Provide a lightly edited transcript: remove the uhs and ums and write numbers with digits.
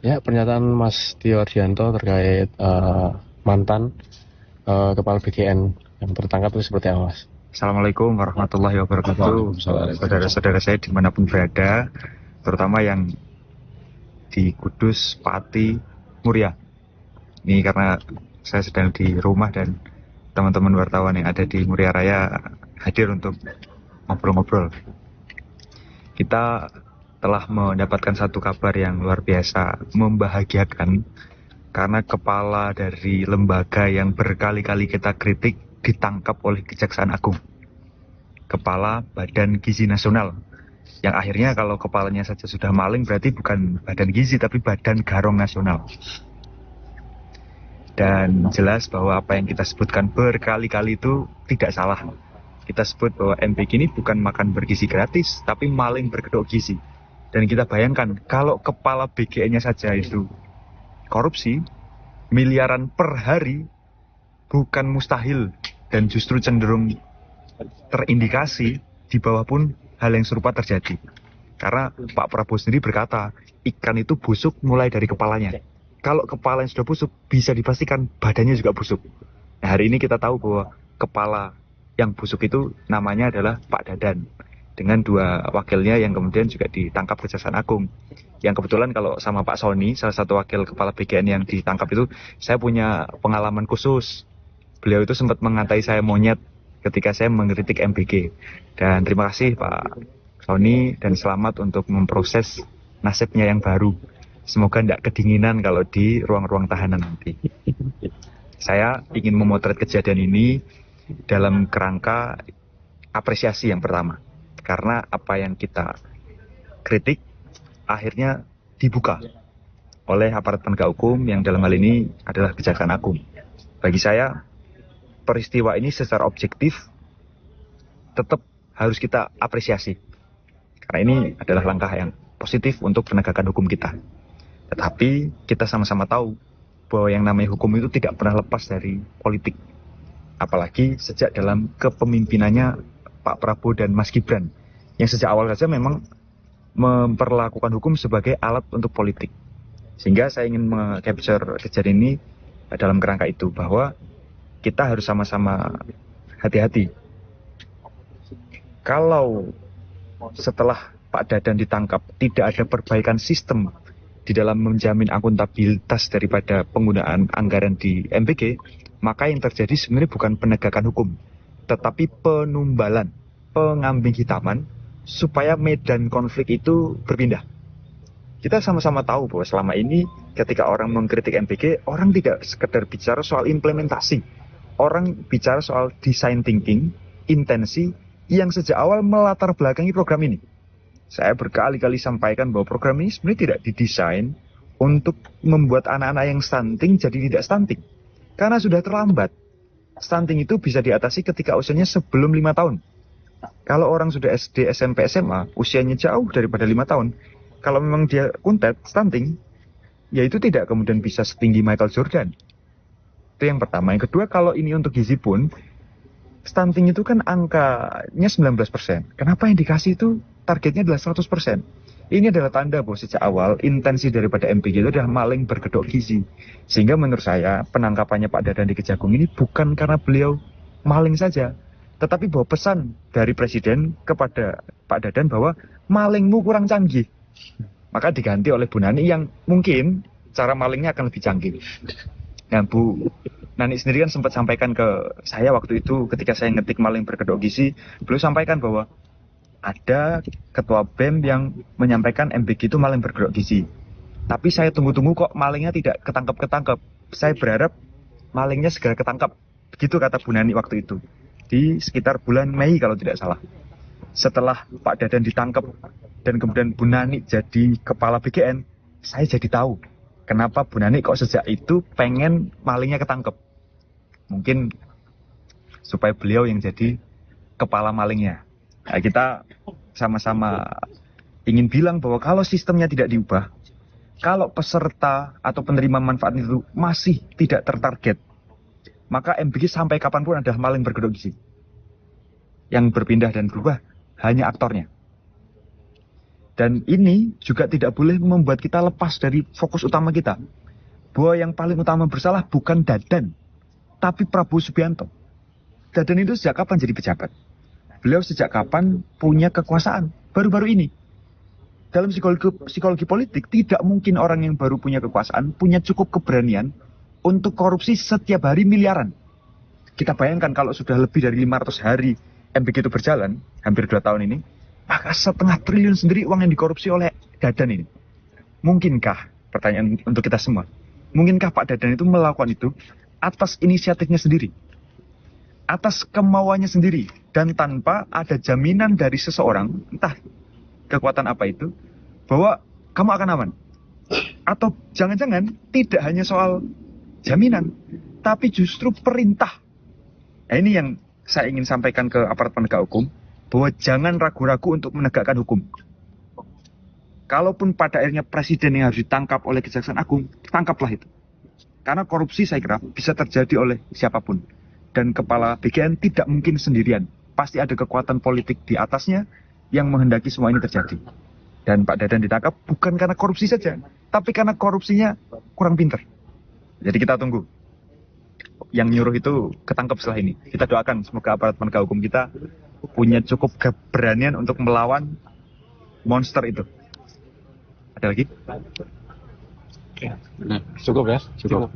Ya, pernyataan Mas Tio Ardianto terkait mantan kepala BKN yang tertangkap itu seperti apa, Mas? Assalamualaikum warahmatullahi wabarakatuh. Saudara-saudara saya dimanapun berada, terutama yang di Kudus, Pati, Muria. Ini karena saya sedang di rumah dan teman-teman wartawan yang ada di Muria Raya hadir untuk ngobrol-ngobrol. Kita telah mendapatkan satu kabar yang luar biasa membahagiakan karena kepala dari lembaga yang berkali-kali kita kritik ditangkap oleh Kejaksaan Agung. Kepala Badan Gizi Nasional, yang akhirnya kalau kepalanya saja sudah maling berarti bukan Badan Gizi tapi Badan Garong Nasional. Dan jelas bahwa apa yang kita sebutkan berkali-kali itu tidak salah. Kita sebut bahwa MBG ini bukan makan bergizi gratis tapi maling berkedok gizi. Dan kita bayangkan kalau kepala BGN-nya saja itu korupsi miliaran per hari, bukan mustahil dan justru cenderung terindikasi di bawah pun hal yang serupa terjadi. Karena Pak Prabowo sendiri berkata, ikan itu busuk mulai dari kepalanya. Kalau kepala yang sudah busuk, bisa dipastikan badannya juga busuk. Nah, hari ini kita tahu bahwa kepala yang busuk itu namanya adalah Pak Dadan. Dengan dua wakilnya yang kemudian juga ditangkap Kejaksaan Agung. Yang kebetulan kalau sama Pak Sony, salah satu wakil kepala BGN yang ditangkap itu, saya punya pengalaman khusus. Beliau itu sempat mengatai saya monyet ketika saya mengkritik MBG. Dan terima kasih Pak Sony dan selamat untuk memproses nasibnya yang baru. Semoga tidak kedinginan kalau di ruang-ruang tahanan nanti. Saya ingin memotret kejadian ini dalam kerangka apresiasi yang pertama. Karena apa yang kita kritik akhirnya dibuka oleh aparat penegak hukum yang dalam hal ini adalah Kejaksaan Agung. Bagi saya, peristiwa ini secara objektif tetap harus kita apresiasi. Karena ini adalah langkah yang positif untuk penegakan hukum kita. Tetapi kita sama-sama tahu bahwa yang namanya hukum itu tidak pernah lepas dari politik. Apalagi sejak dalam kepemimpinannya Pak Prabowo dan Mas Gibran. Yang sejak awal saja memang memperlakukan hukum sebagai alat untuk politik. Sehingga saya ingin meng-capture kejadian ini dalam kerangka itu, bahwa kita harus sama-sama hati-hati. Kalau setelah Pak Dadan ditangkap tidak ada perbaikan sistem di dalam menjamin akuntabilitas daripada penggunaan anggaran di MBG, maka yang terjadi sebenarnya bukan penegakan hukum, tetapi penumbalan, pengambing hitaman, supaya medan konflik itu berpindah. Kita sama-sama tahu bahwa selama ini ketika orang mengkritik MBG, orang tidak sekedar bicara soal implementasi. Orang bicara soal design thinking, intensi yang sejak awal melatar belakangi program ini. Saya berkali-kali sampaikan bahwa program ini sebenarnya tidak didesain untuk membuat anak-anak yang stunting jadi tidak stunting. Karena sudah terlambat. Stunting itu bisa diatasi ketika usianya sebelum 5 tahun. Kalau orang sudah SD, SMP, SMA, usianya jauh daripada 5 tahun, kalau memang dia kuntet, stunting, ya itu tidak kemudian bisa setinggi Michael Jordan. Itu yang pertama. Yang kedua, kalau ini untuk gizi pun, stunting itu kan angkanya 19%. Kenapa yang dikasih itu targetnya adalah 100%? Ini adalah tanda bahwa sejak awal intensi daripada MPG itu adalah maling berkedok gizi. Sehingga menurut saya penangkapannya Pak Dadan di Kejagung ini bukan karena beliau maling saja, tetapi bahwa pesan dari Presiden kepada Pak Dadan bahwa malingmu kurang canggih. Maka diganti oleh Bu Nani yang mungkin cara malingnya akan lebih canggih. Nah, Bu Nani sendiri kan sempat sampaikan ke saya waktu itu ketika saya ngetik maling berkedok gizi, beliau sampaikan bahwa ada ketua BEM yang menyampaikan MBG itu maling berkedok gizi. Tapi saya tunggu-tunggu kok malingnya tidak ketangkep-ketangkep. Saya berharap malingnya segera ketangkap. Begitu kata Bu Nani waktu itu. Di sekitar bulan Mei kalau tidak salah. Setelah Pak Dadan ditangkap dan kemudian Bu Nani jadi kepala BGN, saya jadi tahu kenapa Bu Nani kok sejak itu pengen malingnya ketangkep. Mungkin supaya beliau yang jadi kepala malingnya. Nah, kita sama-sama ingin bilang bahwa kalau sistemnya tidak diubah, kalau peserta atau penerima manfaat itu masih tidak tertarget, maka MBG sampai kapanpun adalah maling berkedok gizi. Yang berpindah dan berubah hanya aktornya. Dan ini juga tidak boleh membuat kita lepas dari fokus utama kita. Bahwa yang paling utama bersalah bukan Dadan, tapi Prabowo Subianto. Dadan itu sejak kapan jadi pejabat? Beliau sejak kapan punya kekuasaan? Baru-baru ini. Dalam psikologi politik, tidak mungkin orang yang baru punya kekuasaan punya cukup keberanian untuk korupsi setiap hari miliaran. Kita bayangkan kalau sudah lebih dari 500 hari MBG itu berjalan, hampir 2 tahun ini, maka 1,5 triliun sendiri uang yang dikorupsi oleh Dadan ini. Mungkinkah, pertanyaan untuk kita semua, mungkinkah Pak Dadan itu melakukan itu atas inisiatifnya sendiri, atas kemauannya sendiri, dan tanpa ada jaminan dari seseorang, entah kekuatan apa itu, bahwa kamu akan aman? Atau jangan-jangan tidak hanya soal jaminan, tapi justru perintah. Nah, ini yang saya ingin sampaikan ke aparat penegak hukum, bahwa jangan ragu-ragu untuk menegakkan hukum. Kalaupun pada akhirnya presiden yang harus ditangkap oleh Kejaksaan Agung, tangkaplah itu. Karena korupsi saya kira bisa terjadi oleh siapapun. Dan kepala BGN tidak mungkin sendirian. Pasti ada kekuatan politik di atasnya yang menghendaki semua ini terjadi. Dan Pak Dadan ditangkap bukan karena korupsi saja, tapi karena korupsinya kurang pinter. Jadi kita tunggu. Yang nyuruh itu ketangkep setelah ini. Kita doakan semoga aparat penegak hukum kita punya cukup keberanian untuk melawan monster itu. Ada lagi? Cukup ya? Cukup.